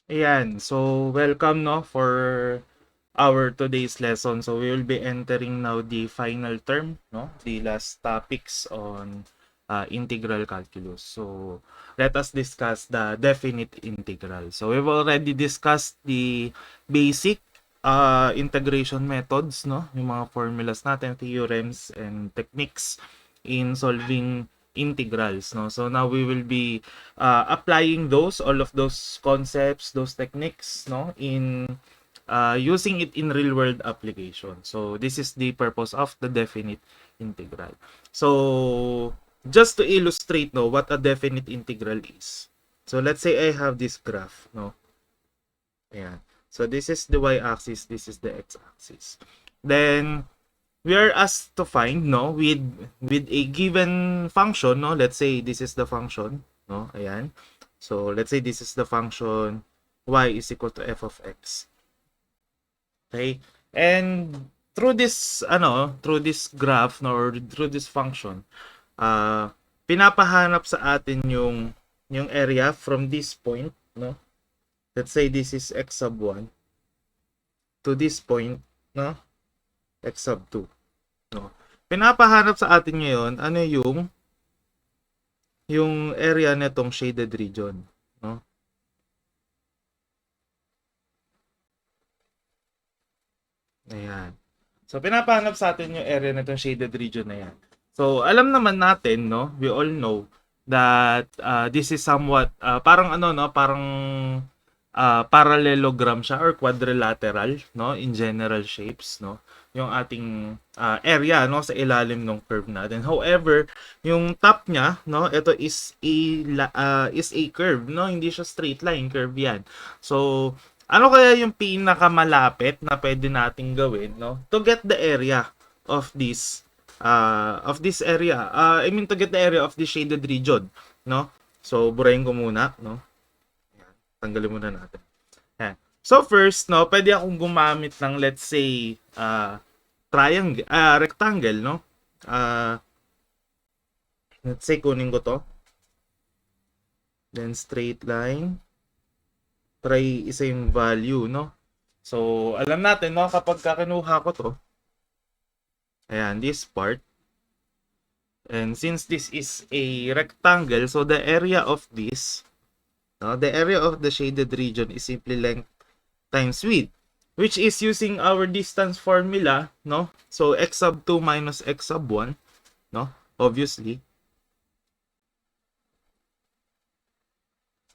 Ayan, so welcome no for our today's lesson. So we will be entering now the final term, no, the last topics on integral calculus. So let us discuss the definite integral. So we've already discussed the basic integration methods, no, yung mga formulas natin, theorems and techniques in solving integrals, no. So now we will be applying all of those concepts, those techniques, no, in using it in real world application. So this is the purpose of the definite integral. So just to illustrate, no, what a definite integral is. So let's say I have this graph, no. Ayan. So this is the y-axis, this is the x-axis. Then we are asked to find, no, with a given function, no. Let's say this is the function, no. Ayan. So let's say this is the function y is equal to f of x. Okay? And through this graph, no, or through this function, pinapahanap sa atin yung area from this point, no. Let's say this is x sub 1 to this point, no, x sub 2, no. Pinapahanap sa atin ngayon ano yung area nitong shaded region, no. Ayan. So pinapahanap sa atin yung area nitong shaded region na yan. So alam naman natin, no, we all know that this is somewhat parang ano, no, parang parallelogram siya or quadrilateral, no, in general shapes, no, yung ating area, no, sa ilalim ng curve natin. However, yung top niya, no, ito is a curve, no, hindi siya straight line, curve yan. So ano kaya yung pinakamalapit na pwede nating gawin, no, to get the area of this area, I mean to get the area of the shaded region, no. So burahin ko muna, no. Tanggalin muna natin. Ayan. So first, no, pwede akong gumamit ng, let's say, rectangle, no. Let's say kunin ko to. Then straight line. Try isa yung value, no. So alam natin, no, kapag kinuha ko to, ayan, this part. And since this is a rectangle, so the area of this, no, the area of the shaded region is simply length times width, which is using our distance formula, no? So x sub 2 minus x sub 1, no? Obviously.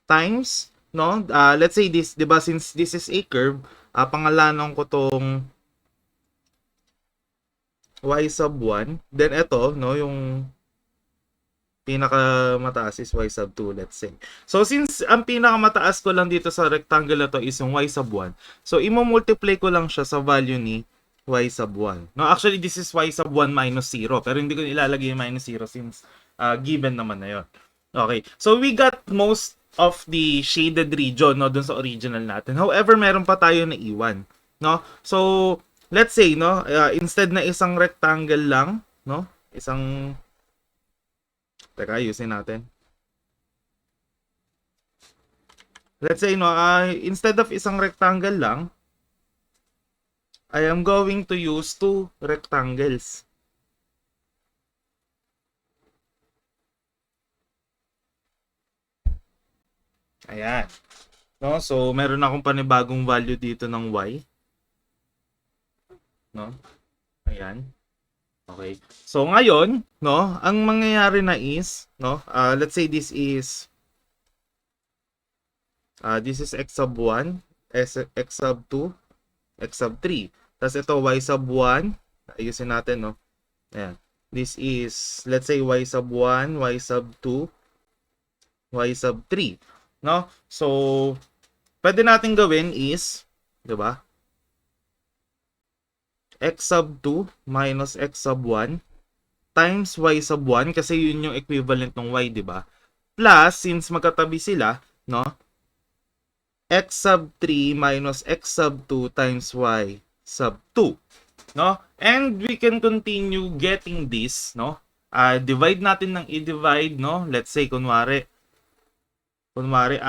Times, no? Let's say this, 'di ba, since this is a curve, pangalanan ko tong y sub 1, then ito, no, yung pinakamataas is y sub 2, let's say. So since ang pinakamataas ko lang dito sa rectangle na to is yung y sub 1, so imo-multiply ko lang siya sa value ni y sub 1. No, actually this is y sub 1 minus 0, pero hindi ko ilalagay yung minus 0 since given naman na yun. Okay, so we got most of the shaded region, no, dun sa original natin. However, meron pa tayo na iwan, no? So let's say, no, instead na isang rectangle lang, no, teka, ayusin natin. Let's say, no, instead of isang rectangle lang, I am going to use two rectangles. Ayan. No, so meron akong panibagong value dito ng y. No? Ayan. Okay. So ngayon, no, ang mangyayari na is, no, let's say this is x sub 1, x sub 2, x sub 3. Tapos ito y sub 1, ayusin natin, no. Ayan. This is, let's say, y sub 1, y sub 2, y sub 3, no? So pwede natin gawin is, 'di ba? X sub 2 minus x sub 1 times y sub 1 kasi yun yung equivalent ng y, 'di ba? Plus, since magkatabi sila, no? X sub 3 minus x sub 2 times y sub 2, no? And we can continue getting this, no? Divide natin ng i-divide, no? Let's say kunwari 4, 3,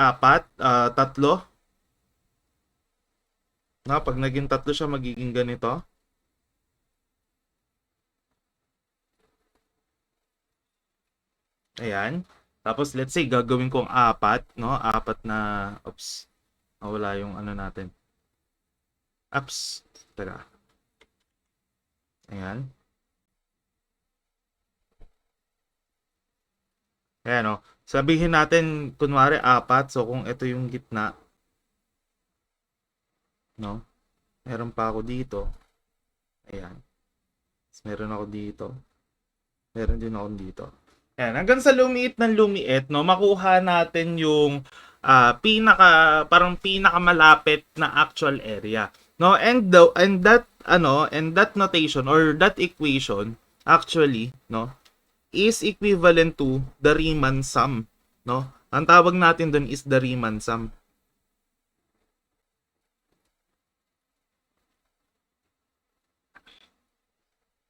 Na, pag naging tatlo siya, magiging ganito. Ayan. Tapos, let's say, gagawin kong apat, no? Apat na, oops, wala yung ano natin. Ups, tara. Ayan. Ayan, no? Sabihin natin, kunwari, apat. So, kung ito yung gitna, no? Meron pa ako dito. Ayan. Meron ako dito. Meron din ako dito. Ayan, hanggang sa lumiit ng lumiit, no, makuha natin yung parang pinakamalapit na actual area. No, and that notation or that equation actually, no, is equivalent to the Riemann sum, no? Ang tawag natin doon is the Riemann sum.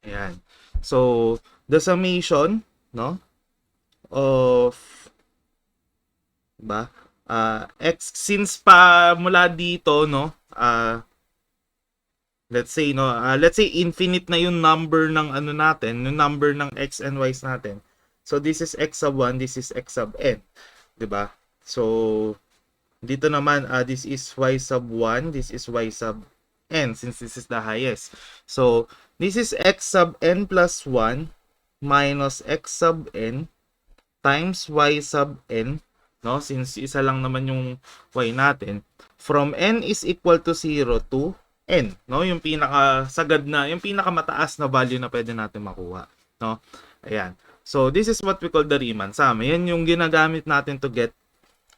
Ayan. So, the summation, no, of ba? X since pa mula dito, no, let's say infinite na yung number ng ano natin, yung number ng x and y's natin. So this is x sub 1, this is x sub n, 'di ba? So dito naman this is y sub 1, this is y sub n since this is the highest. So this is x sub n plus 1 minus x sub n times y sub n, no? Since isa lang naman yung y natin, from n is equal to 0 to n, no? Yung pinakasagad na, yung pinakamataas na value na pwede natin makuha, no? Ayan. So this is what we call the Riemann sum. Yan yung ginagamit natin to get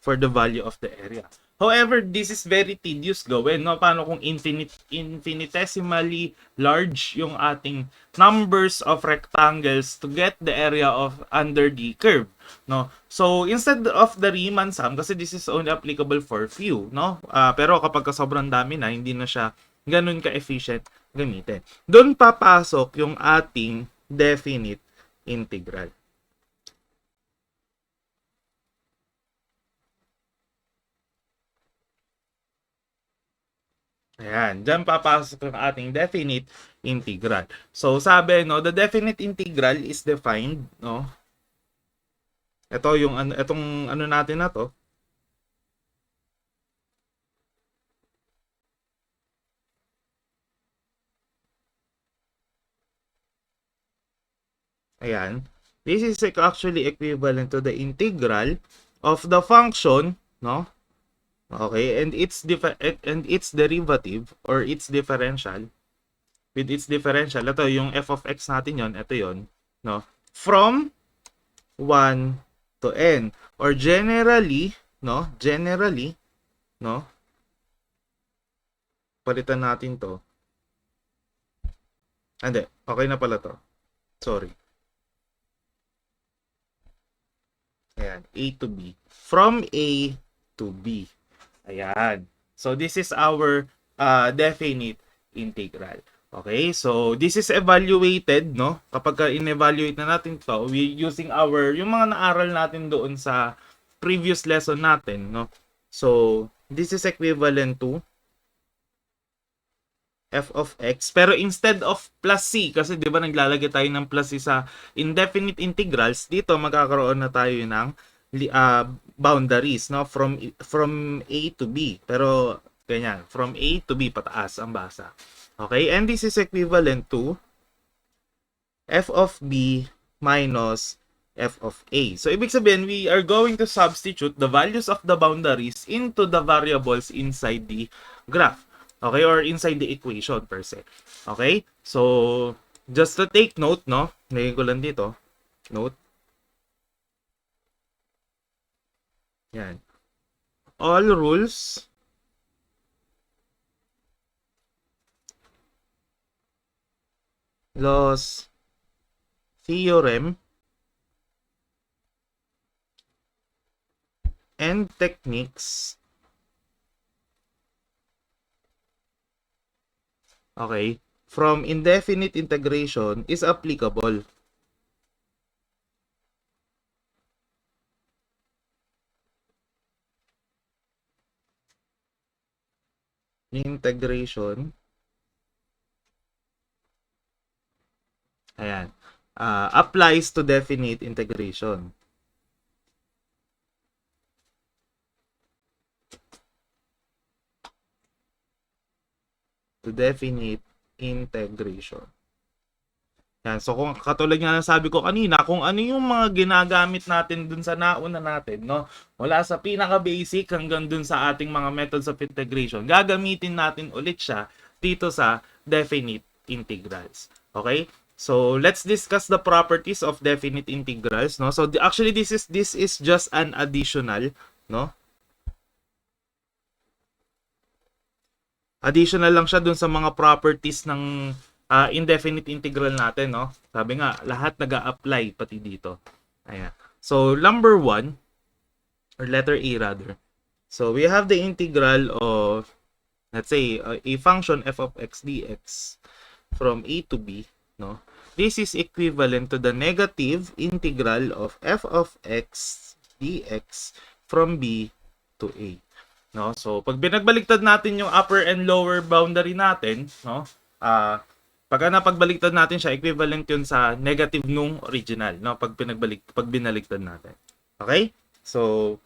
for the value of the area. However, this is very tedious gawin, no? Paano kung infinitesimally large yung ating numbers of rectangles to get the area of under the curve, no? So, instead of the Riemann sum, kasi this is only applicable for few, no? Pero kapag sobrang dami na, hindi na siya ganun ka-efficient gamitin. Doon papasok yung ating definite integral. Ayan, dyan papasok yung ating definite integral. So, sabi, no, the definite integral is defined, no? Ito yung, itong ano natin na to. Ayan. This is actually equivalent to the integral of the function, no? Okay, and its derivative or its differential with its differential. Ito yung f of x natin yon, ito yon, no? From 1 to n or generally, no? Generally, no? Palitan natin to. Hindi, okay na pala to. Sorry. Ayan, A to B. From A to B. Ayan. So, this is our definite integral. Okay? So, this is evaluated, no? Kapag in-evaluate na natin to, we using yung mga naaral natin doon sa previous lesson natin, no? So, this is equivalent to f of x. Pero instead of plus c, kasi di ba naglalagay tayo ng plus c sa indefinite integrals, dito magkakaroon na tayo ng boundaries, no? From A to B. Pero ganyan, from A to B pataas ang basa. Okay? And this is equivalent to f of B minus f of A. So ibig sabihin, we are going to substitute the values of the boundaries into the variables inside the graph. Okay? Or inside the equation per se. Okay? So just to take note, no? Lagyan ko lang dito. Note. Yan. All rules laws, theorem, and techniques, okay, from indefinite integration is applicable. integration, ayan, applies to definite integration. To definite integration. Yan. So, kung katulad nga ng sabi ko kanina, kung ano yung mga ginagamit natin dun sa nauna natin, no? Mula sa pinaka-basic hanggang dun sa ating mga methods of integration, gagamitin natin ulit siya dito sa definite integrals. Okay? So, let's discuss the properties of definite integrals, no? So, actually, this is just an additional, no? Additional lang siya dun sa mga properties ng indefinite integral natin, no? Sabi nga, lahat nag-a-apply pati dito. Ayan. So, number 1, or letter A rather. So, we have the integral of, let's say, a function f of x dx from a to b, no? This is equivalent to the negative integral of f of x dx from b to a. No? So, pag binagbaliktad natin yung upper and lower boundary natin, no? Pagka napagbaliktad natin siya, equivalent yun sa negative nung original, no? Pag binaliktad natin. Okay? So,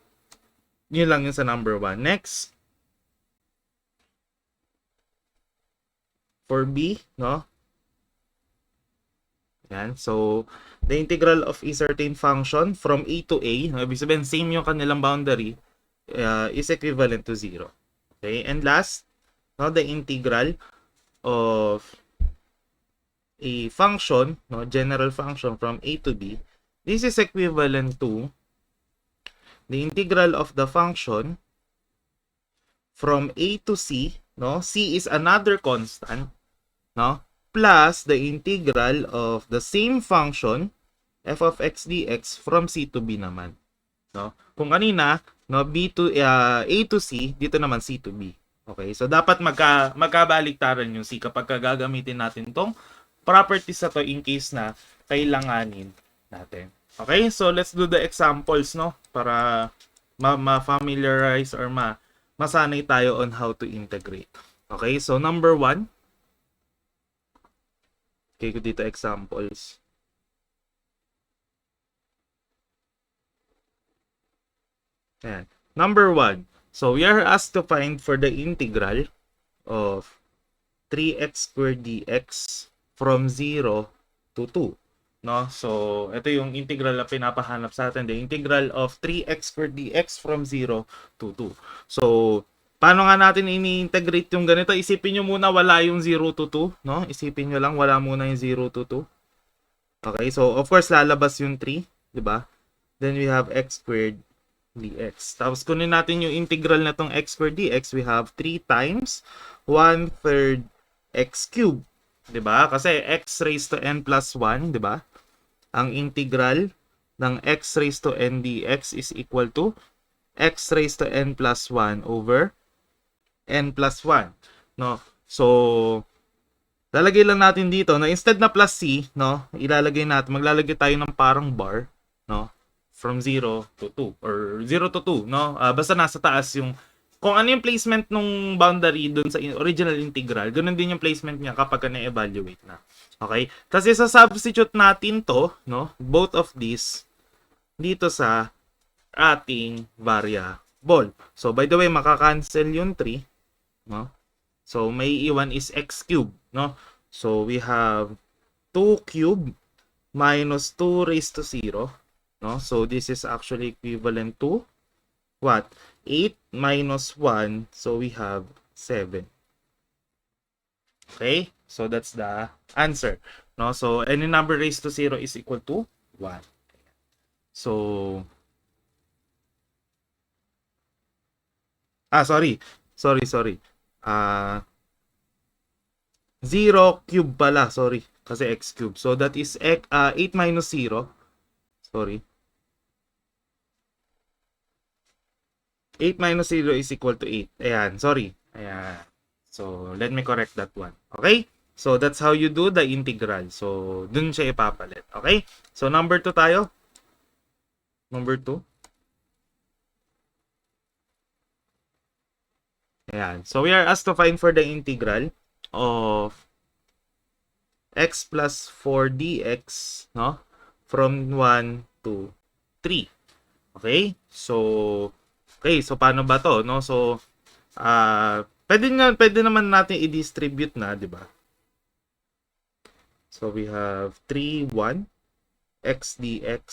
yun lang yun sa number 1. Next, for b, no? Yan. So, the integral of a certain function from a to a, no? Ibig sabihin, same yung kanilang boundary, is equivalent to 0. Okay? And last, no, the integral of a function, no, general function from a to b, this is equivalent to the integral of the function from a to c, no? C is another constant, no? Plus the integral of the same function f of x dx from c to b naman, no? Kung kanina, no, b to a to c, dito naman c to b. Okay? So dapat magkabaliktaran yung c kapag gagamitin natin tong properties na to in case na kailanganin natin. Okay? So let's do the examples, no, para ma-familiarize or masanay tayo on how to integrate. Okay? So number 1, okay ko dito examples. Ayan. Number 1. So, we are asked to find for the integral of 3x squared dx from 0 to 2. No? So, ito yung integral na pinapahanap sa atin. The integral of 3x squared dx from 0 to 2. So, paano nga natin ini-integrate yung ganito? Isipin nyo muna wala yung 0 to 2. No? Isipin nyo lang wala muna yung 0 to 2. Okay, so of course lalabas yung 3. Diba? Then we have x squared dx. Tapos kunin natin yung integral na tong x squared dx, we have 3 times 1/3 x cubed. 'Di ba? Kasi x raised to n plus 1, 'di ba? Ang integral ng x raised to n dx is equal to x raised to n plus 1 over n plus 1, no? So lalagay lang natin dito na instead na plus c, no, maglalagay tayo ng parang bar, no? From 0 to 2 or 0 to 2, no? Basta nasa taas yung kung ano yung placement nung boundary dun sa original integral, ganun din yung placement niya kapag na-evaluate na. Okay? Kasi sa substitute natin to, no? Both of these dito sa ating variable. So by the way, makakancel yung 3, no? So may iwan is x cubed, no? So we have 2 cubed minus 2 raised to 0. No? So this is actually equivalent to what? 8 minus 1. So we have 7. Okay? So that's the answer. No? So any number raised to 0 is equal to 1. So sorry. 0 cube pala, sorry. Kasi x cube. So that is 8 minus 0. Sorry. 8 minus 0 is equal to 8. Ayan, sorry. Ayan. So, let me correct that one. Okay? So, that's how you do the integral. So, dun siya ipapalit. Okay? So, number 2 tayo. Number 2. Ayan. So, we are asked to find for the integral of x plus 4 dx, no? From 1 to 3. Okay? So, paano ba to, no? So, pwede naman natin i-distribute na, di ba? So, we have 3, 1, x dx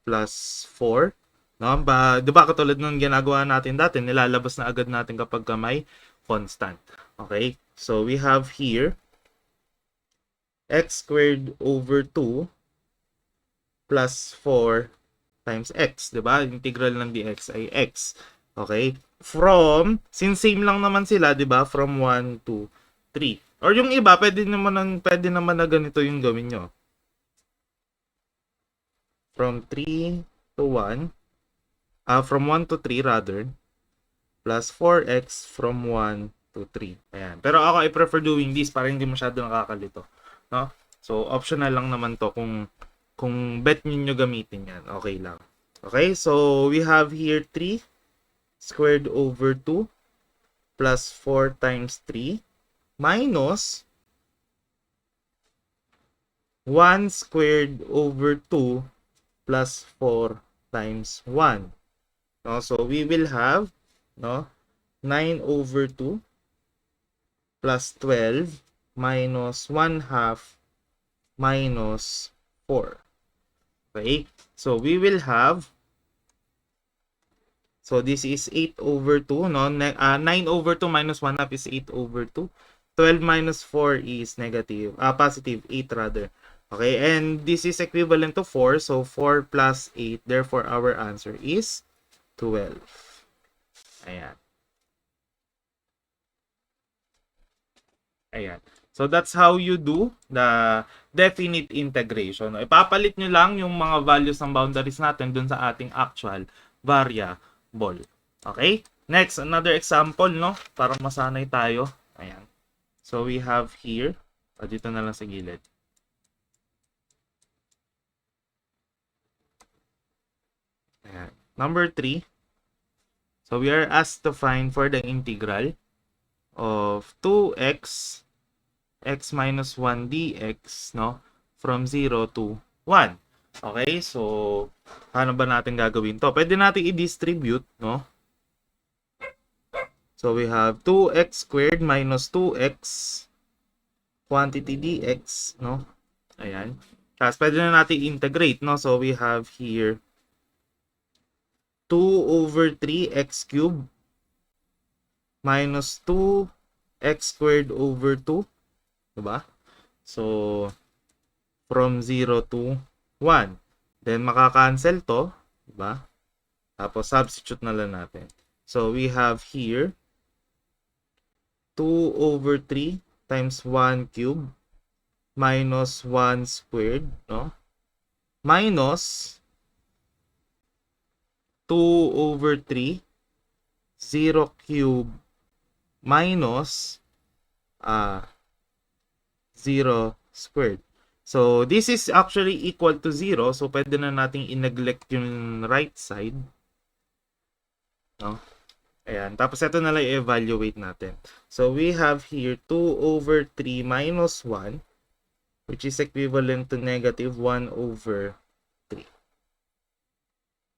plus 4. No? Di ba katulad nung ginagawa natin dati, nilalabas na agad natin kapag may constant. Okay? So, we have here x squared over 2 plus 4 times x. Diba? Integral ng dx ay x. Okay? Since same lang naman sila, diba? From 1 to 3. Or yung iba, pwede naman na ganito yung gawin nyo. From 3 to 1. From 1 to 3 rather. Plus 4x from 1 to 3. Ayan. Pero ako, I prefer doing this para hindi masyado nakakalito. No? So, optional lang naman to kung bet niyo gamitin yan. Okay lang. Okay, so we have here 3 squared over 2 plus 4 times 3 minus 1 squared over 2 plus 4 times 1. No? So we will have 9 over 2 plus 12 minus 1 half minus 4. Okay, so we will have, so this is 8 over 2, no? 9 over 2 minus 1 half is 8 over 2. 12 minus 4 is positive 8 rather. Okay, and this is equivalent to 4, so 4 plus 8, therefore our answer is 12. Ayan. Ayan. So that's how you do the definite integration. Ipapalit nyo lang yung mga values ng boundaries natin dun sa ating actual variable. Okay? Next, another example, no? Para masanay tayo. Ayan. So we have here, dito na lang sa gilid. Ayan. Number 3. So we are asked to find for the integral of 2x x minus 1 dx, no? From 0 to 1. Okay, so paano ba natin gagawin to? Pwede natin i-distribute, no? So we have 2x squared minus 2x quantity dx, no? Ayan. Tapos pwede na natin integrate, no? So we have here 2 over 3x cubed minus 2x squared over 2. Diba? So, from 0 to 1. Then, makakancel to. Diba? Tapos, substitute na lang natin. So, we have here 2 over 3 times 1 cube minus 1 squared, no? Minus 2 over 3 0 cube minus 0 squared. So, this is actually equal to 0. So, pwede na nating i-neglect yung right side. No? Ayan. Tapos, ito na lang i-evaluate natin. So, we have here 2 over 3 minus 1, which is equivalent to negative 1 over 3.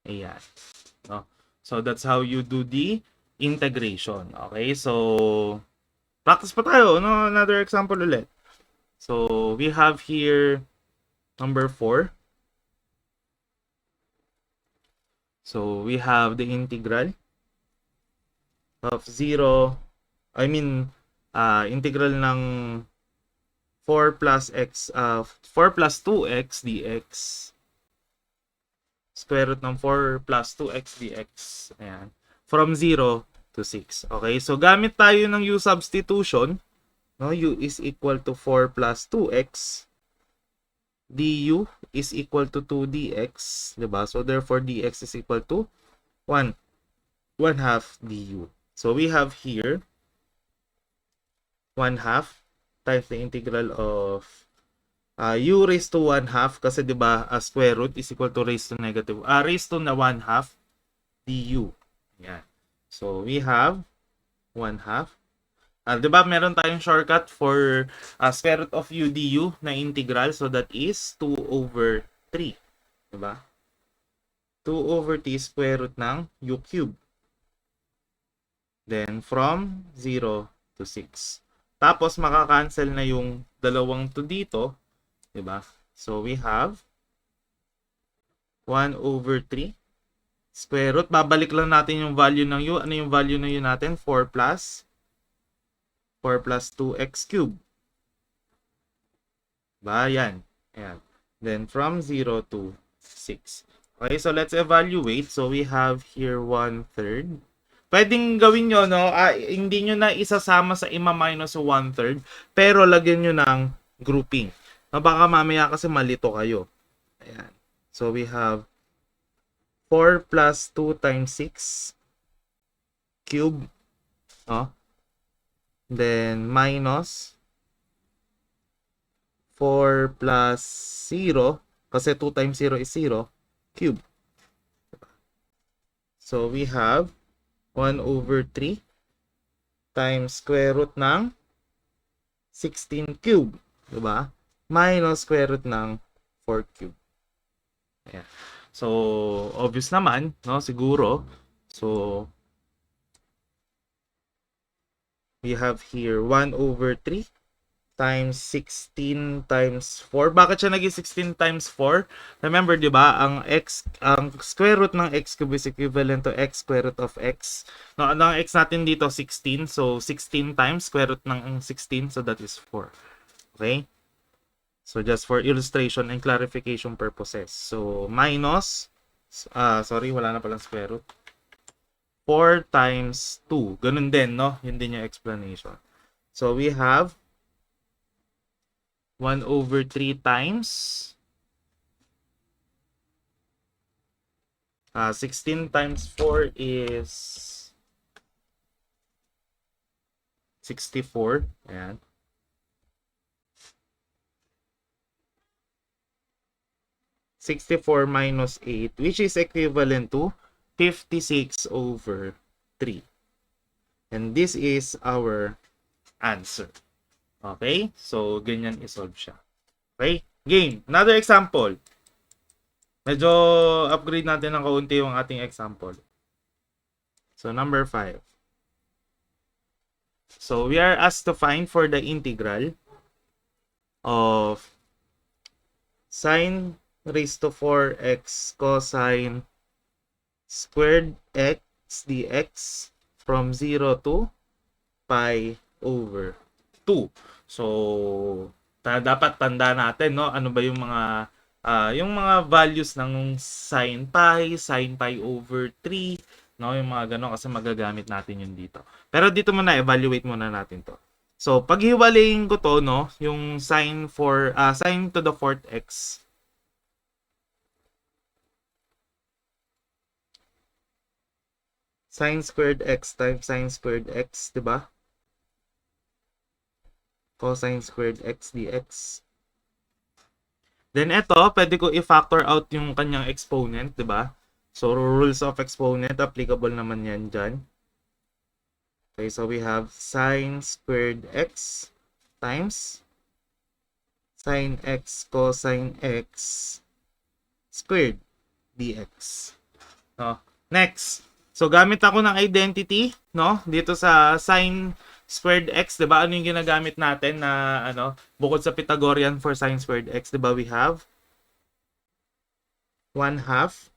Ayan. No? So, that's how you do the integration. Okay? So, practice pa tayo. No? Another example ulit. So, we have here number 4. So, we have the integral of 0, integral ng 4 plus 2x dx. Square root ng 4 plus 2x dx. Ayan. From 0 to 6. Okay, so gamit tayo ng U substitution. No, u is equal to 4 plus 2x. du is equal to 2 dx. Diba? So, therefore, dx is equal to 1 half du. So, we have here 1 half times the integral of u raised to 1 half. Kasi, diba, square root is equal to raised to negative. Raised to na 1 half du. Yan. So, we have 1/2. Di ba meron tayong shortcut for square root of u du na integral. So that is 2/3. Di ba? 2/t square root ng u cube. Then from 0 to 6. Tapos makakancel na yung dalawang to dito. Di ba? So we have 1/3 square root. Babalik lang natin yung value ng u. Ano yung value ng u natin? 4 plus 2x cubed. Ba, yan. Ayan. Then, from 0 to 6. Okay, so let's evaluate. So, we have here 1/3. Pwedeng gawin nyo, no? Hindi nyo na isasama sa ima minus 1/3. Pero, lagyan nyo ng grouping. Baka mamaya kasi malito kayo. Ayan. So, we have 4 plus 2 times 6 cube. No? Then, minus 4 plus 0, kasi 2 times 0 is 0, cube. So, we have 1/3 times square root ng 16 cube. Diba? Minus square root ng 4 cube. Ayan. So, obvious naman, no? Siguro. So, we have here 1/3 times 16 times 4. Bakit siya naging 16 times 4? Remember, di ba, ang square root ng x cube is equivalent to x square root of x. No, ang x natin dito 16. So 16 times square root ng 16, so that is 4. Okay? So just for illustration and clarification purposes. So minus sorry, wala na palang square root. 4 times 2. Ganun din, no? Yun din yung explanation. So we have 1/3 times 16 times 4 is 64. Ayan. (64 minus 8), which is equivalent to 56/3. And this is our answer. Okay? So, ganyan isolve siya. Okay? Game. Another example. Medyo upgrade natin ng kaunti yung ating example. So, number 5. So, we are asked to find for the integral of sine raised to 4x cosine squared x dx from 0 to pi over 2. So, dapat tanda natin, no? Ano ba yung mga values ng sin pi over 3, no? Yung mga gano'n kasi magagamit natin yun dito. Pero dito muna, evaluate muna natin to. So, paghiwalayin ko to, no? Yung sin to the 4th x. Sin squared x times sin squared x, diba? Cosine squared x dx. Then ito, pwede ko i-factor out yung kanyang exponent, diba? So, rules of exponent, applicable naman yan dyan. Okay, so we have sin squared x times sin x cosine x squared dx. No? Next. So, gamit ako ng identity, no? Dito sa sin squared x, 'di ba? Ano yung ginagamit natin na bukod sa Pythagorean for sin squared x, 'di ba? We have 1/2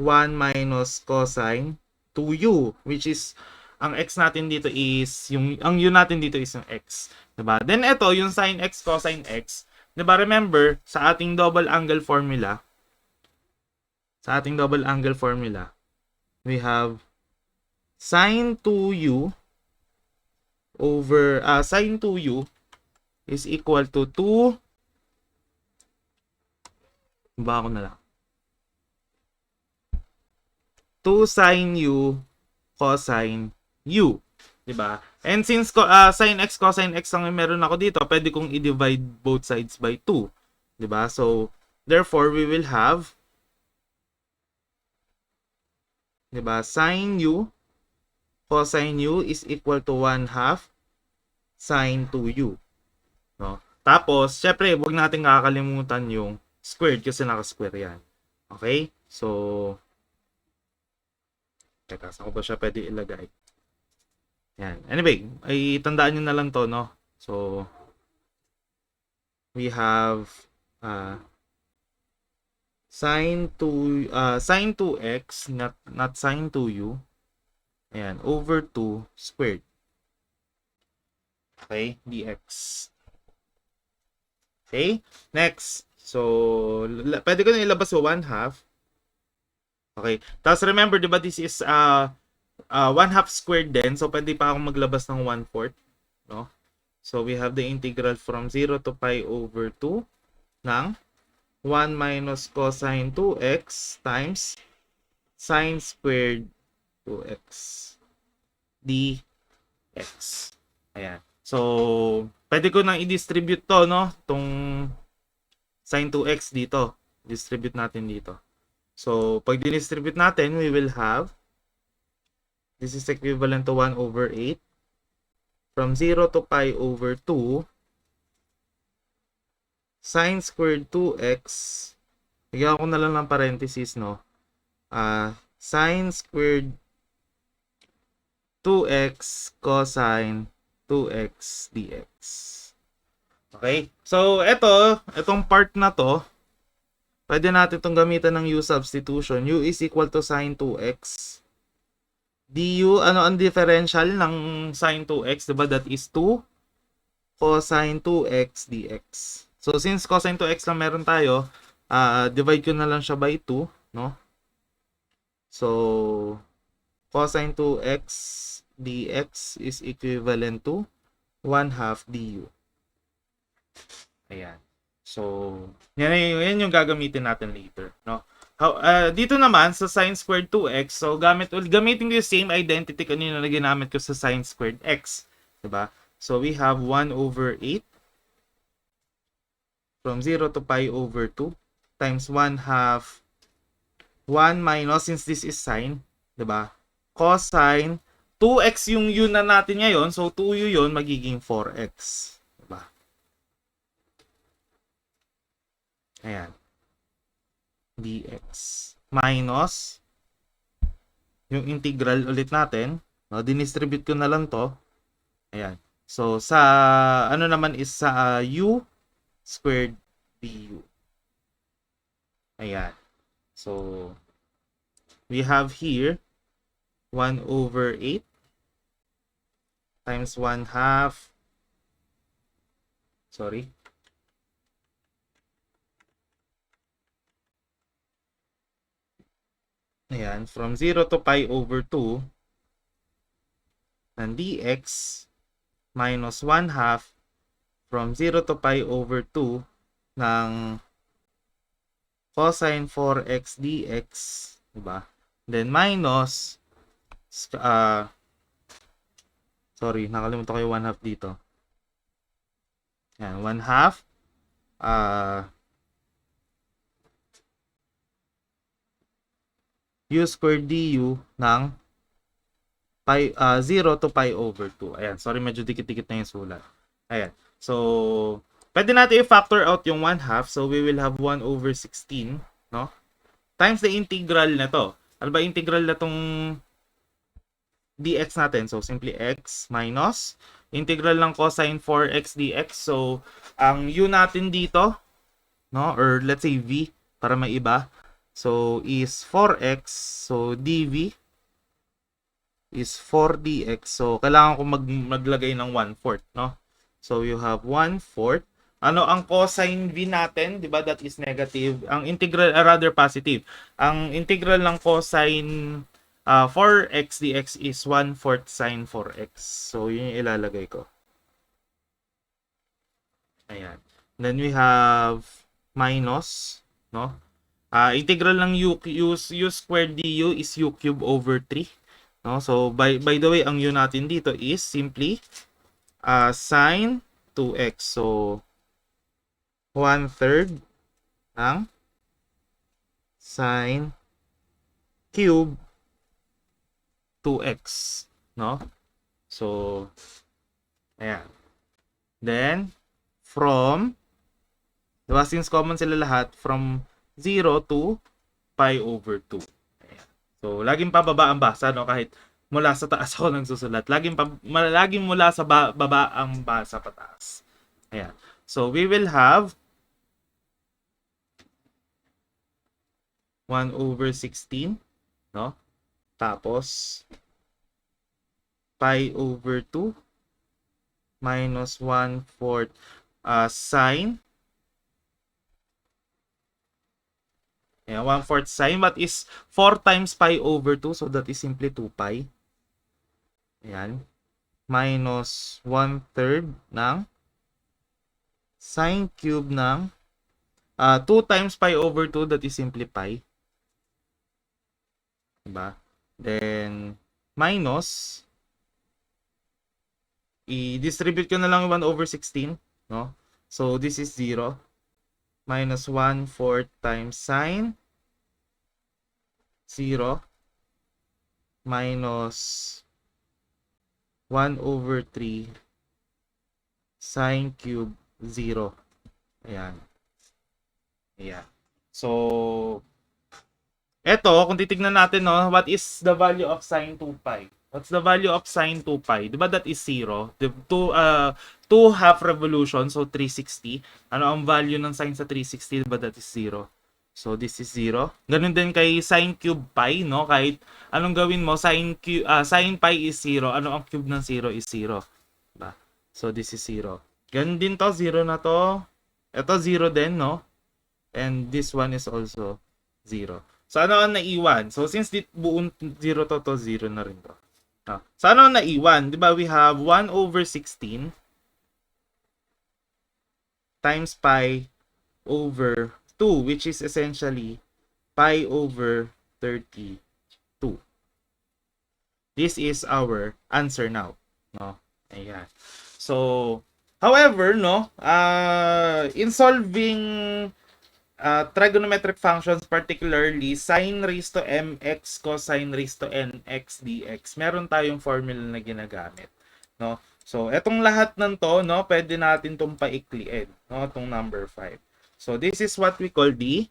1 minus cosine 2u, which is ang x natin dito is ang u natin dito is yung x, 'di ba? Then ito, yung sin x cosine x, 'di ba? Remember sa ating double angle formula, we have sin 2u over sin 2u is equal to 2 ba ako na lang 2 sin u cosine u, 'di ba? And since sin x cosine x ang meron ako dito, pwede kong i-divide both sides by 2, 'di ba? So therefore we will have, 'di ba, sin u cosine u is equal to 1/2 sine 2u. No? Tapos, syempre, huwag natin kakalimutan yung squared kasi naka-square yan. Okay? So, teka, saan ko ba siya pwede ilagay? Yan. Anyway, ay tandaan nyo na lang to, no? So, we have sine 2x, not sine 2u. Ayan, over 2 squared. Okay, dx. Okay, next. So, pwede ko na ilabas sa 1/2. Okay, tapos remember, di ba, this is 1/2 squared din. So, pwede pa akong maglabas ng 1/4. No? So, we have the integral from 0 to pi over 2 ng 1 minus cosine 2x times sine squared 2x dx. Ayan. So, pwede ko nang i-distribute to, no? Itong sine 2x dito. Distribute natin dito. So, pag distribute natin, we will have, this is equivalent to 1 over 8. From 0 to pi over 2, sine squared 2x, lagyan ko na lang ng parenthesis, no? Sine squared 2x cosine 2x dx. Okay? So, itong part na to, pwede natin itong gamitan ng u substitution. U is equal to sine 2x. Du, ano ang differential ng sine 2x? Diba? That is 2 cosine 2x dx. So, since cosine 2x lang meron tayo, divide ko na lang siya by 2, no? So, cosine 2x dx is equivalent to 1/2 du. Ayan. So, yan yung gagamitin natin later, no? Dito naman sa sine squared 2x, so gamitin ko yung same identity kanina na ginamit ko sa sine squared x, 'di ba? So we have 1 over 8 from 0 to pi over 2 times 1/2 1 minus, since this is sine, 'di ba? Cosine 2x yung u na natin ngayon, so 2u yun magiging 4x, 'di ba? Ayan. Dx minus yung integral ulit natin, no? Dinistribute ko na lang to. Ayan. So sa ano naman is sa u squared du. Ayan. So we have here 1 over 8 times 1/2. Sorry. Ayan, from 0 to pi over 2 ng dx minus 1/2 from 0 to pi over 2 ng cosine 4x dx, diba? Then minus, sorry, nakalimutan ko yung 1/2 dito. Ayan, 1/2 u squared du ng pi, 0 to pi over 2. Ayan, sorry, medyo dikit-dikit na yung sulat. Ayan. So, pwede natin i-factor out yung 1/2. So, we will have 1 over 16, no? Times the integral na to. Ano ba integral na tong dx natin? So, simply x minus integral ng cosine 4x dx. So, ang u natin dito, no? Or let's say v, para maiba. So, is 4x. So, dv is 4dx. So, kailangan ko maglagay ng 1/4, no? So, you have 1/4. Ano ang cosine v natin? Diba? That is negative. Ang integral, rather positive. Ang integral ng cosine 4x dx is 1/4 sine 4x. So, yun yung ilalagay ko. Ayan. Then, we have minus, no? Integral ng u squared du is u cube over 3. No? So, by the way, ang u natin dito is simply sine 2x. So, 1/3 ng sine cube 2x. no? So, ayan. Then, from, diba, since common sila lahat, from 0 to pi over 2. Ayan. So, laging pababa ang basa, no? Kahit mula sa taas ako nagsusulat. Laging mula sa baba ang basa pataas. Ayan. So, we will have 1 over 16, no? Tapos, pi over 2 minus 1/4 sine. Ayan, 1/4 sine. What is 4 times pi over 2? So, that is simply 2 pi. Ayan. Minus 1/3 ng sine cube ng 2 times pi over 2, that is simply pi. Diba? Then, minus, i-distribute ko na lang 1 over 16, no? So, this is 0. Minus 1/4 times sine 0 minus 1 over 3 sine cube 0. Ayan. Ayan. So, eto, kung titignan natin, no, what is the value of sine 2 pi? What's the value of sine 2 pi? Diba that is 0? The 2 half revolution, so 360. Ano ang value ng sine sa 360? Diba that is 0? So this is 0. Ganun din kay sine cube pi, no? Kahit anong gawin mo, sine pi is 0. Ano ang cube ng 0 is 0. Diba? So this is 0. Ganun din to, 0 na to. Ito 0 din, no? And this one is also 0. So ano ang naiwan? So since buong 0 to 0 na rin to. So ano ang naiwan? Diba we have 1 over 16 times pi over 2, which is essentially pi over 32. This is our answer now, no? Ayan. So, however, no, in solving trigonometric functions, particularly sine raised to mx cosine raised to nx dx, meron tayong formula na ginagamit, no? So, etong lahat ng to, no, pwede natin tong paikliin, no, tong number 5. So, this is what we call the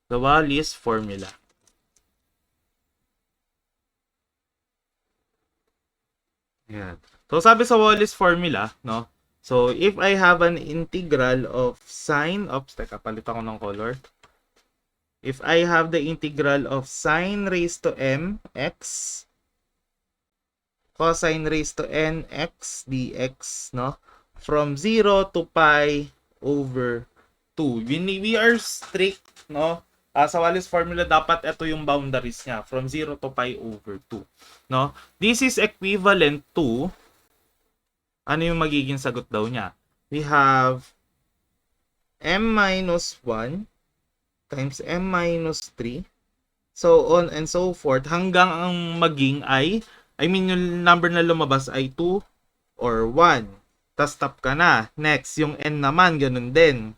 Wallis formula. Ayan. So, sabi sa Wallis formula, no? So, if I have an integral of sine of, teka, palitan ko ng color. If I have the integral of sine raised to mx cosine raised to nx dx, no? From 0 to pi over 2. We are strict, no? Sa Wallis formula, dapat ito yung boundaries niya. From 0 to pi over 2. No? This is equivalent to, ano yung magiging sagot daw niya? We have m minus 1 times m minus 3. So on and so forth. Hanggang ang maging ay, yung number na lumabas ay 2 or 1. Tas stop ka na. Next, yung n naman, ganun din.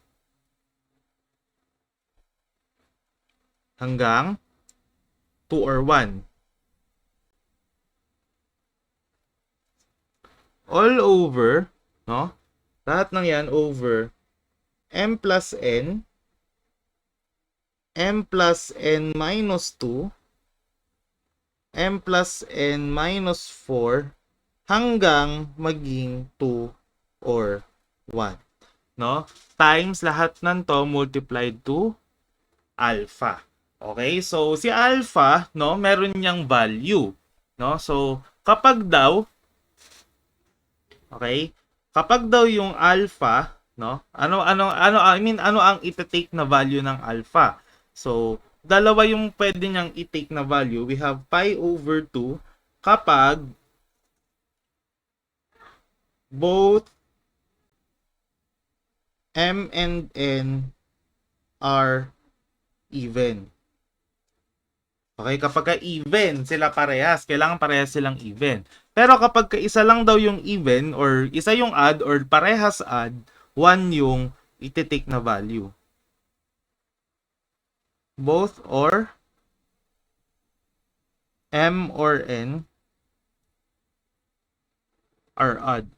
Hanggang 2 or 1. All over, no? Lahat ng yan over m plus n plus n minus 2, m plus n minus 4, hanggang maging 2 or 1. No? Times lahat ng to multiplied to alpha. Okay? So, si alpha, no, meron niyang value. No? So, kapag daw, okay? Kapag daw yung alpha, no? Ano ang ita-take na value ng alpha? So, dalawa yung pwede niyang i-take na value. We have pi over 2 kapag both m and n are even. Okay, kapag even sila parehas, kailangan parehas silang even. Pero kapag isa lang daw yung even or isa yung odd or parehas odd, 1 yung iti-take na value. both or m or n are odd.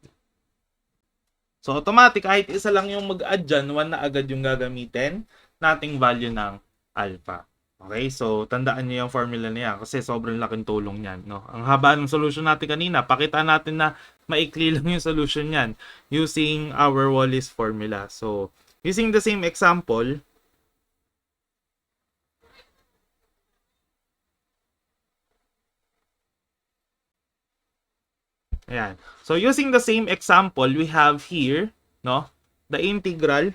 So automatic, kahit isa lang yung mag-add dyan, 1 na agad yung gagamitin nating value ng alpha. Okay, so tandaan niyo yung formula niya kasi sobrang laking tulong niyan, no? Ang haba ng solution natin kanina, pakita natin na maikli lang yung solution niyan using our Wallis formula. So, using the same example, ayan. So, using the same example, we have here, no, the integral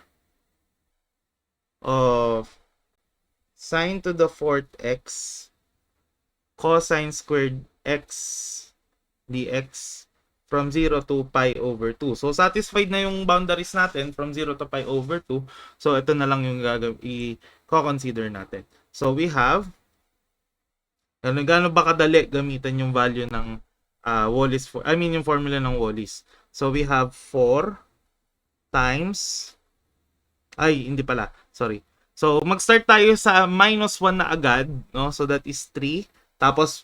of sine to the fourth x cosine squared x dx from 0 to pi over 2. So, satisfied na yung boundaries natin from 0 to pi over 2. So, ito na lang yung i-consider natin. So, we have, gaano ba kadali gamitan yung value ng Wallis, yung formula ng Wallis. So, we have 4 times, hindi pala, sorry. So, mag-start tayo sa minus 1 na agad, no? So, that is 3. Tapos,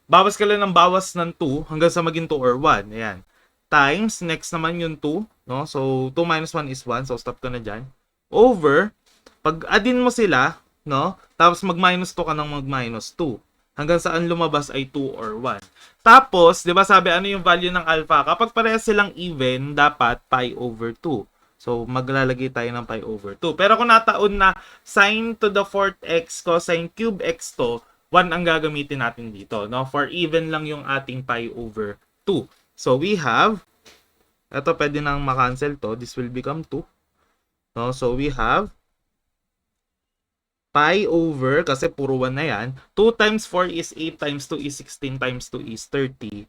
bawas ka lang ng bawas ng 2 hanggang sa maging 2 or 1. Ayan. Times, next naman yung 2, no? So, 2 minus 1 is 1. So, stop ko na dyan. Over, pag addin mo sila, no? Tapos, mag-minus 2 ka ng mag-minus 2. Hanggang saan lumabas ay 2 or 1. Tapos, di ba sabi, ano yung value ng alpha? Kapag parehas silang even, dapat pi over 2. So, maglalagay tayo ng pi over 2. Pero kung nataon na sine to the fourth x cosine cube x to, 1 ang gagamitin natin dito. No? For even lang yung ating pi over 2. So, we have, ito pwede nang makancel to. This will become 2. No? So, we have pi over, kasi puro 1 na yan, 2 times 4 is 8 times 2 is 16 times 2 is 32.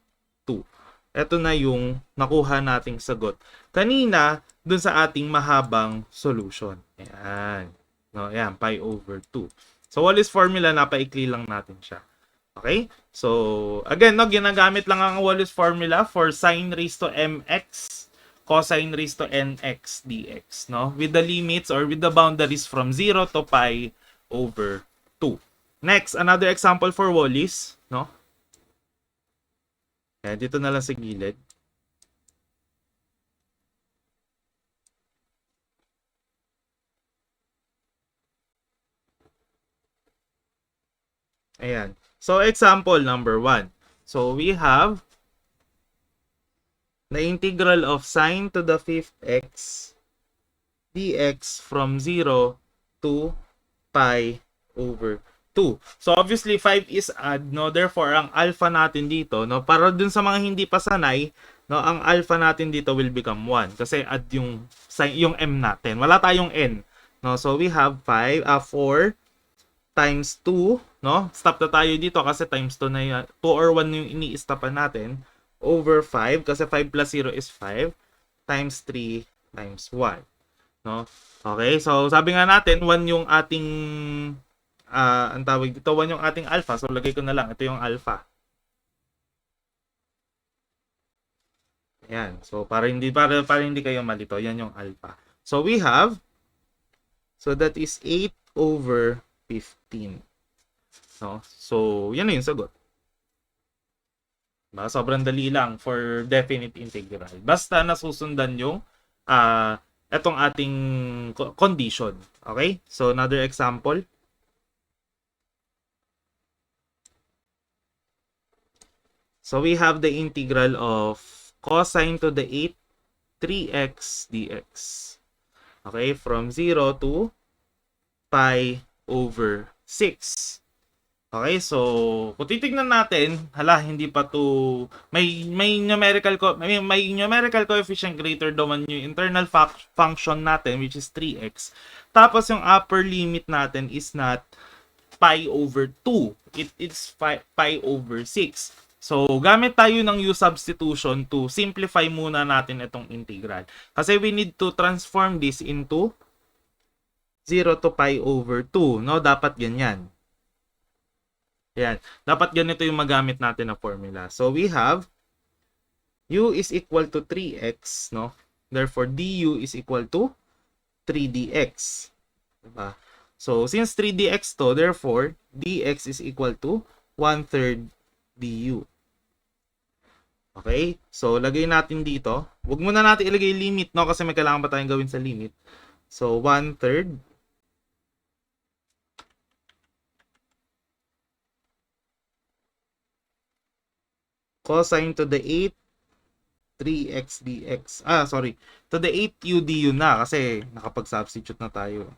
Ito na yung nakuha nating sagot kanina dun sa ating mahabang solution. Ayan. No, ayan, pi over 2. So, Wallis formula, napaikli lang natin siya. Okay? So, again, no, ginagamit lang ang Wallis formula for sine raised to mx cosine raised to nx dx, no? With the limits or with the boundaries from 0 to pi over 2. Next, another example for Wallis, no? Ayan, dito na lang sa gilid. Ayan. So, example number 1. So, we have the integral of sine to the fifth x dx from 0 to pi over 2. So, obviously, 5 is odd, no? Therefore, ang alpha natin dito, no? Para dun sa mga hindi pa sanay, no? Ang alpha natin dito will become 1. Kasi add yung m natin. Wala tayong n, no? So, we have 4 times 2, no? Stop na tayo dito kasi times 2 na yan. 2 or 1 yung ini-stopan natin. Over 5, kasi 5 plus 0 is 5, times 3 times 1. No? Okay, so sabi nga natin, 1 yung ating, ang tawag dito, 1 yung ating alpha. So lagay ko na lang, ito yung alpha. Ayan, so para hindi kayo malito, yan yung alpha. So we have, so that is 8 over 15. No? So, yan na yung sagot. Sobrang dali lang for definite integral. Basta nasusundan yung etong ating condition. Okay? So, another example. So, we have the integral of cosine to the 8 3x dx. Okay? From 0 to pi over 6. Okay, so kung titignan natin, hindi pa to may numerical coefficient greater than yung internal function natin, which is 3x. Tapos yung upper limit natin is not pi over 2. It's pi over 6. So, gamit tayo ng U substitution to simplify muna natin itong integral. Kasi we need to transform this into 0 to pi over 2, no? Dapat ganyan. Yan. Dapat ganito yung magamit natin na formula. So, we have u is equal to 3x, no? Therefore, du is equal to 3dx. Diba? So, since 3dx to, therefore, dx is equal to 1/3 du. Okay? So, lagay natin dito. Huwag muna natin ilagay limit, no? Kasi may kailangan pa tayong gawin sa limit. So, 1/3 cosine to the 8 3x dx. Sorry. To the 8 u du na kasi nakapag-substitute na tayo.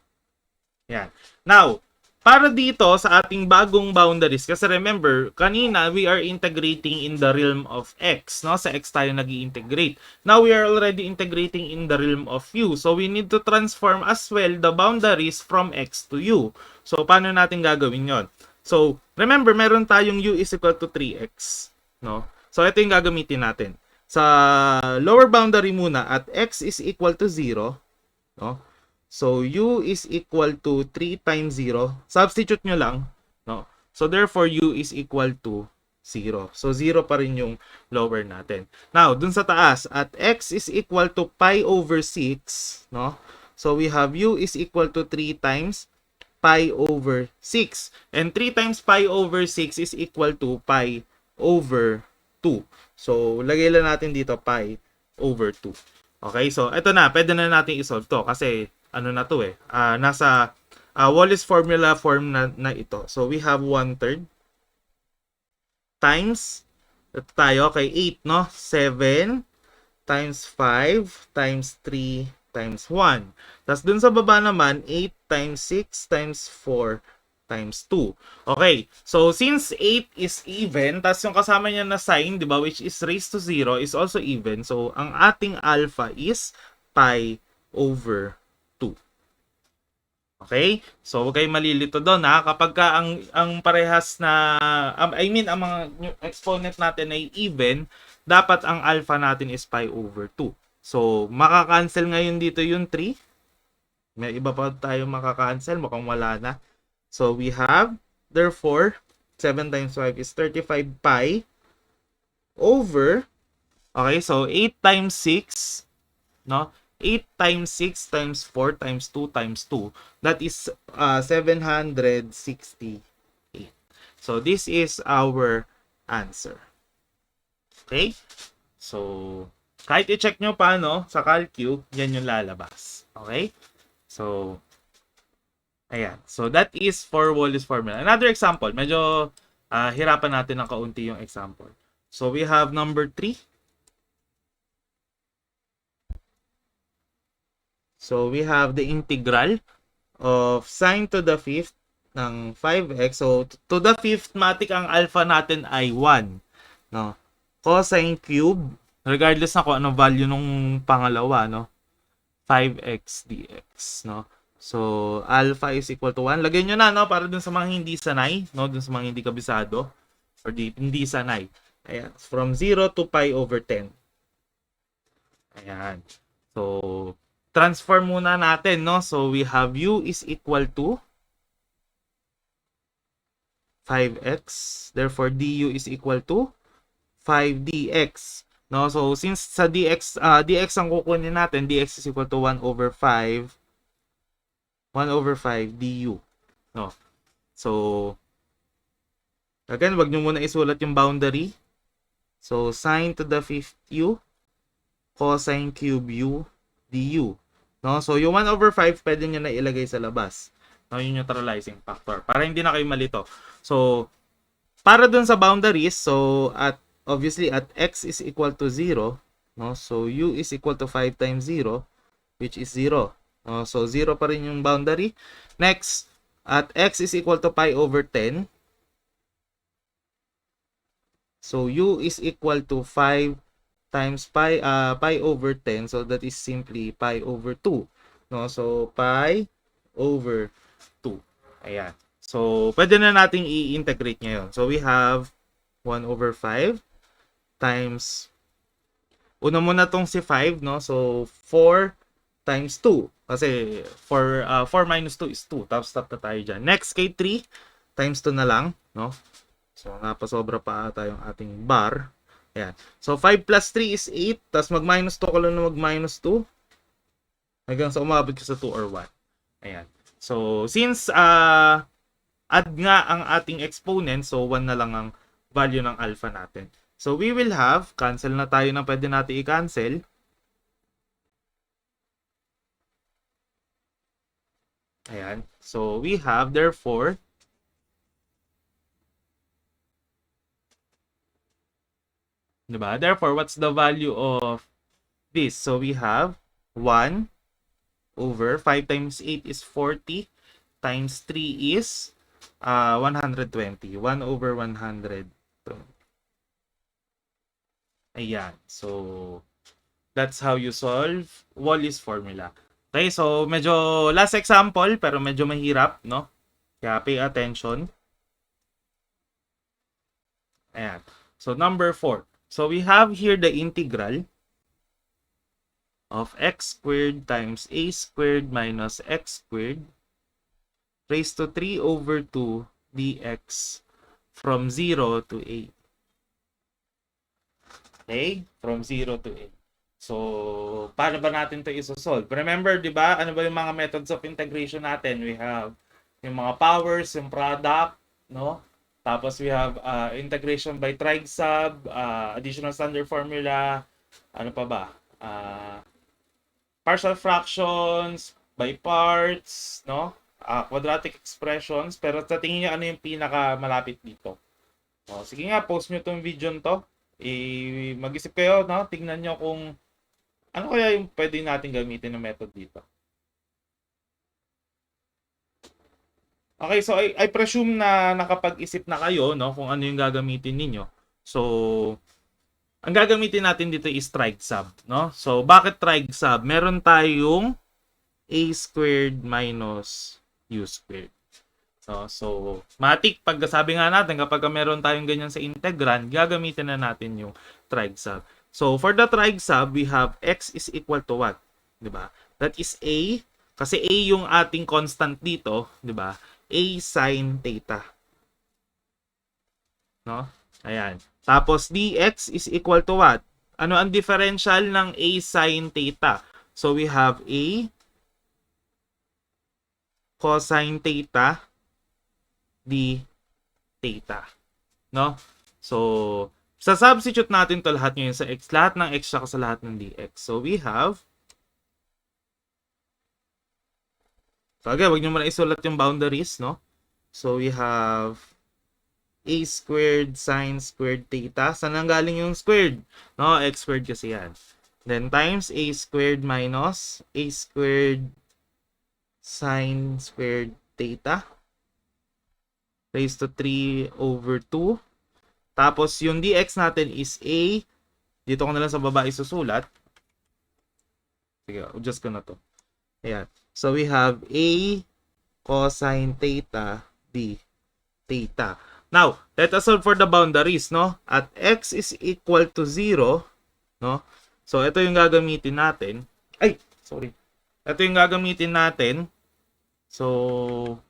Yan. Now, para dito sa ating bagong boundaries, kasi remember, kanina we are integrating in the realm of x, no? Sa x tayo nag-i-integrate. Now we are already integrating in the realm of u. So we need to transform as well the boundaries from x to u. So paano natin gagawin 'yon? So remember, meron tayong u is equal to 3x, no? So ito yung gagamitin natin. Sa lower boundary muna at x is equal to 0, no? So, u is equal to 3 times 0. Substitute nyo lang, no? So, therefore, u is equal to 0. So, 0 pa rin yung lower natin. Now, dun sa taas, at x is equal to pi over 6, no? So, we have u is equal to 3 times pi over 6. And 3 times pi over 6 is equal to pi over 2. So, lagay lang natin dito pi over 2. Okay, so ito na, pwede na natin isolve to kasi ano na to nasa Wallis formula form na ito. So, we have 1/3 times, ito tayo, kay 8, no? 7 times 5 times 3 times 1. Tapos dun sa baba naman, 8 times 6 times 4 times 2. Okay, so since 8 is even, tapos yung kasama niya na sign, di ba, which is raised to 0, is also even. So, ang ating alpha is pi over 2. Okay? So, huwag kayong malilito doon, ha? Kapag ka ang parehas na, ang mga exponent natin ay even, dapat ang alpha natin is pi over 2. So, makakancel ngayon dito yung 3. May iba pa tayo makakancel, mukhang wala na. So, we have, therefore, 7 times 5 is 35 pi over, okay, so 8 times 6, no? 8 times 6 times 4 times 2 times 2. That is 768. So, this is our answer. Okay? So, kahit i-check nyo pa, no, sa calcu, yan yung lalabas. Okay? So, ayan. So, that is for Wallis formula. Another example. Medyo hirapan natin ng kaunti yung example. So, we have number 3. So, we have the integral of sine to the 5th ng 5x. So, to the 5th matic ang alpha natin ay 1. No? Cosine cube, regardless na kung anong value nung pangalawa, no? 5x dx, no? So, alpha is equal to 1. Lagay nyo na, no? Para dun sa mga hindi sanay, no? Dun sa mga hindi kabisado, or hindi sanay. Ayan. From 0 to pi over 10. Ayan. So, transform muna natin, no? So, we have u is equal to 5x. Therefore, du is equal to 5 dx. No? So, since sa dx ang kukunin natin, dx is equal to 1 over 5 du. No. So, again, wag nyo muna isulat yung boundary. So, sine to the 5th u, cosine cube u, du. No? So, yung 1 over 5, pwede nyo na ilagay sa labas. No? Yung neutralizing factor. Para hindi na kayo malito. So, para dun sa boundaries, so, obviously, at x is equal to 0, no? So, u is equal to 5 times 0, which is 0. So, 0 pa rin yung boundary. Next, at x is equal to pi over 10. So, u is equal to 5 times pi over 10. So, that is simply pi over 2. No? So, pi over 2. Ayan. So, pwede na nating i-integrate ngayon. So, we have 1 over 5 times, una muna tong si 5, no? So, 4 times 2. Kasi 4 minus 2 is 2. Tapos stop na tayo dyan. Next, kay 3 times 2 na lang, no? So, napasobra pa ata yung ating bar. Ayan. So, 5 plus 3 is 8. Tapos mag-minus 2 ka lang na mag-minus 2. Hanggang sa umabot ka sa 2 or 1. Ayan. So, since add nga ang ating exponent, so 1 na lang ang value ng alpha natin. So, we will have, cancel na tayo ng pwede natin i-cancel. Ayan. So, we have, therefore, diba? Therefore, what's the value of this? So, we have 1 over 5 times 8 is 40 times 3 is 120. 1 over 100. Ayan. So, that's how you solve Wallis formula. Okay, so medyo last example pero medyo mahirap, no? Kaya pay attention. Ayan. So, number 4. So, we have here the integral of x squared times a squared minus x squared raised to 3 over 2 dx from 0 to a. Okay? From 0 to a. So, paano ba natin ito isosolve? Remember, di ba? Ano ba yung mga methods of integration natin? We have yung mga powers, yung product, no? Tapos we have integration by trig sub, additional standard formula, ano pa ba? Partial fractions, by parts, no? Quadratic expressions. Pero sa tingin niyo, ano yung pinaka-malapit dito? O, sige nga, post nyo itong video to. Mag-isip kayo, no? Tingnan nyo kung ano kaya yung pwede natin gamitin na method dito. Okay, so I presume na nakapag-isip na kayo, no, kung ano yung gagamitin ninyo. So, ang gagamitin natin dito is trig sub, no? So, bakit trig sub? Meron tayong a squared minus u squared. So matik, pag sabi nga natin, kapag meron tayong ganyan sa integrand, gagamitin na natin yung trig sub. So, for the trig sub, we have x is equal to what? Diba? That is a, kasi a yung ating constant dito, diba? A sin theta. No? Ayan. Tapos, dx is equal to what? Ano ang differential ng a sin theta? So, we have a cosine theta d theta. No? So, sa substitute natin to lahat ngayon sa x, lahat ng x saka sa lahat ng dx. So, we have, so again, wag nyo muna isulat yung boundaries, no? So, we have a squared sine squared theta. Saan ang galing yung squared? No, x squared kasi yan. Then, times a squared minus a squared sine squared theta raised to 3 over 2. Tapos, yung dx natin is a, dito ko na lang sa baba isusulat. Sige, adjust ko na to. Ayan. So, we have a cosine theta d theta. Now, let us solve for the boundaries, no? At x is equal to 0, no? So, ito yung gagamitin natin. Ay, sorry. Ito yung gagamitin natin. So,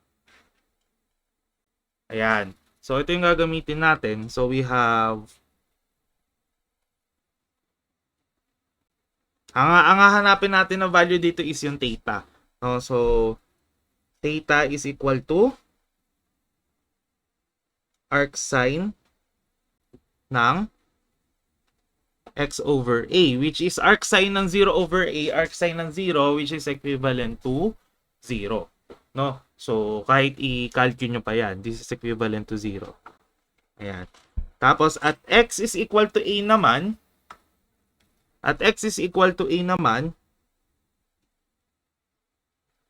ayan. So, ito yung gagamitin natin. So, we have, ang hahanapin natin na value dito is yung theta. No? So, theta is equal to arc sine ng x over a, which is arc sine ng 0 over a, arc sine ng 0, which is equivalent to 0. No? So, kahit i-calculate nyo pa yan, this is equivalent to 0. Ayan. Tapos, at x is equal to a naman,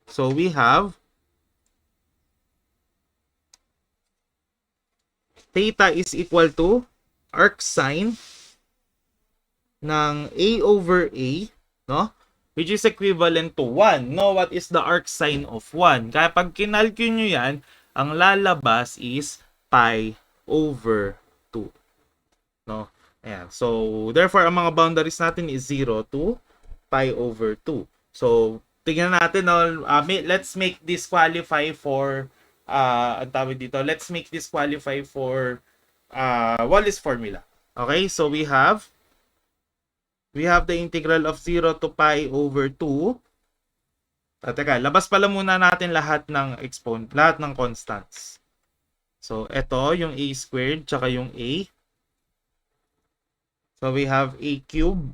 so we have theta is equal to arc sine ng a over a, no? Which is equivalent to 1. No, what is the arc sine of 1? Kaya pag kinalculate nyo yan, ang lalabas is pi over 2. No? Ayan. So, therefore, ang mga boundaries natin is 0 to pi over 2. So, tingnan natin, no? Let's make this qualify for, ang tawag dito, let's make this qualify for Wallis formula. Okay, so we have the integral of 0 to pi over 2 Teka, labas pala muna natin lahat ng lahat ng constants. So, ito yung a squared tsaka yung a. So, we have a cube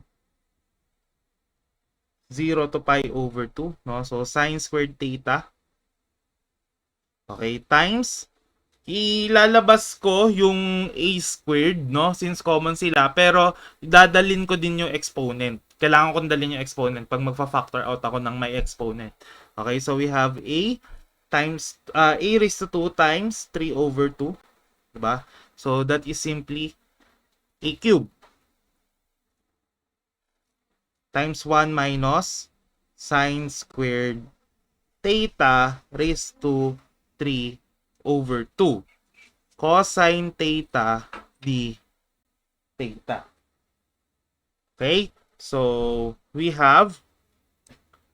0 to pi over 2, no? So, sine squared theta. Okay, times ilalabas ko yung a squared, no? Since common sila, pero dadalin ko din yung exponent. Kailangan kong dalhin yung exponent pag magfa-factor out ako ng may exponent. Okay, so we have a times a raised to 2 times 3 over 2, diba? So that is simply a cube times 1 minus sine squared theta raised to 3 over 2 cosine theta d theta. Okay? So, we have,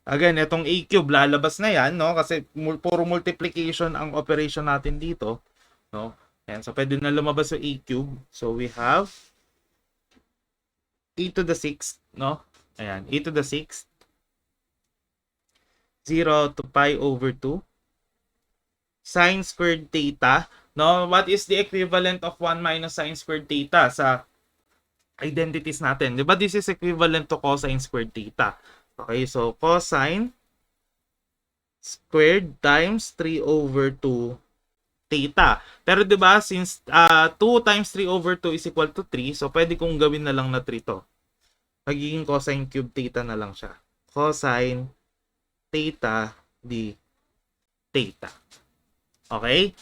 again, itong a cube, lalabas na yan, no? Kasi puro multiplication ang operation natin dito, no? Ayan, so pwede na lumabas yung a cube. So, we have a to the 6th, no? Ayan, a to the 6th, 0 to pi over 2, sine squared theta, no? What is the equivalent of 1 minus sine squared theta sa identities natin? Diba this is equivalent to cosine squared theta? Okay, so cosine squared times 3 over 2 theta. Pero diba since 2 times 3 over 2 is equal to 3, so pwede kong gawin na lang na 3 to. Magiging cosine cube theta na lang siya. Cosine theta d theta. Okay?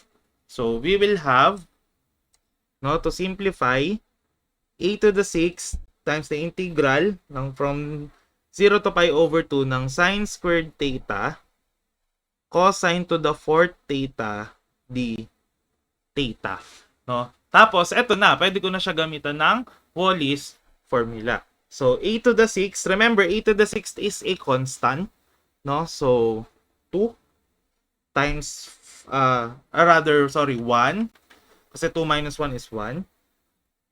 So we will have, no, to simplify, a to the 6 times the integral ng from 0 to pi over 2 ng sine squared theta cosine to the 4th theta d theta. No? Tapos, eto na. Pwede ko na siya gamitan ng Wallis formula. So, a to the 6. Remember, a to the 6th is a constant. No? So, 2 times, 1. Kasi 2 minus 1 is 1.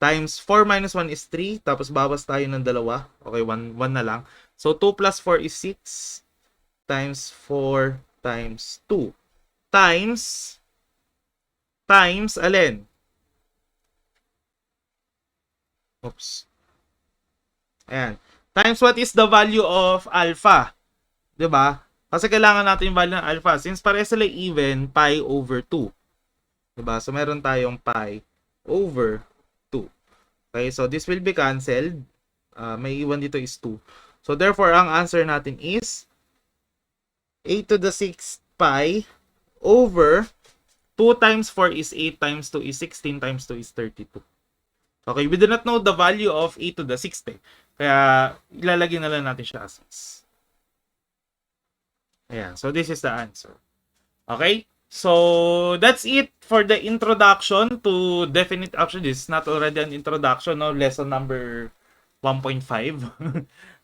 Times 4 minus 1 is 3. Tapos bawas tayo ng dalawa. Okay, 1 na lang. So 2 plus 4 is 6. Times 4 times 2. Times alin? Oops. Ayan. Times what is the value of alpha? 'Di ba? Kasi kailangan natin yung value ng alpha. Since pare sila even, pi over 2. 'Di ba? So meron tayong pi over 2. Okay, so this will be cancelled. May iwan dito is 2. So therefore, ang answer natin is a to the 6 pi over 2 times 4 is 8 times 2 is 16 times 2 is 32. Okay, we do not know the value of a to the 6th. Kaya ilalagay na lang natin siya as 6. Ayan, so this is the answer. Okay? So, that's it for the introduction to definite. Actually, this is not already an introduction, no? Lesson number 1.5.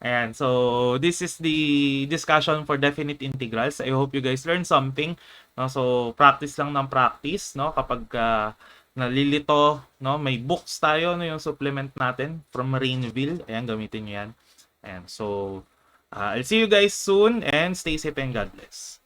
Ayan, so this is the discussion for definite integrals. I hope you guys learned something. No? So, practice lang ng practice, no? Kapag nalilito, no? May books tayo, no? Yung supplement natin from Rainville. Ayan, gamitin nyo yan. Ayan, so, I'll see you guys soon and stay safe and God bless.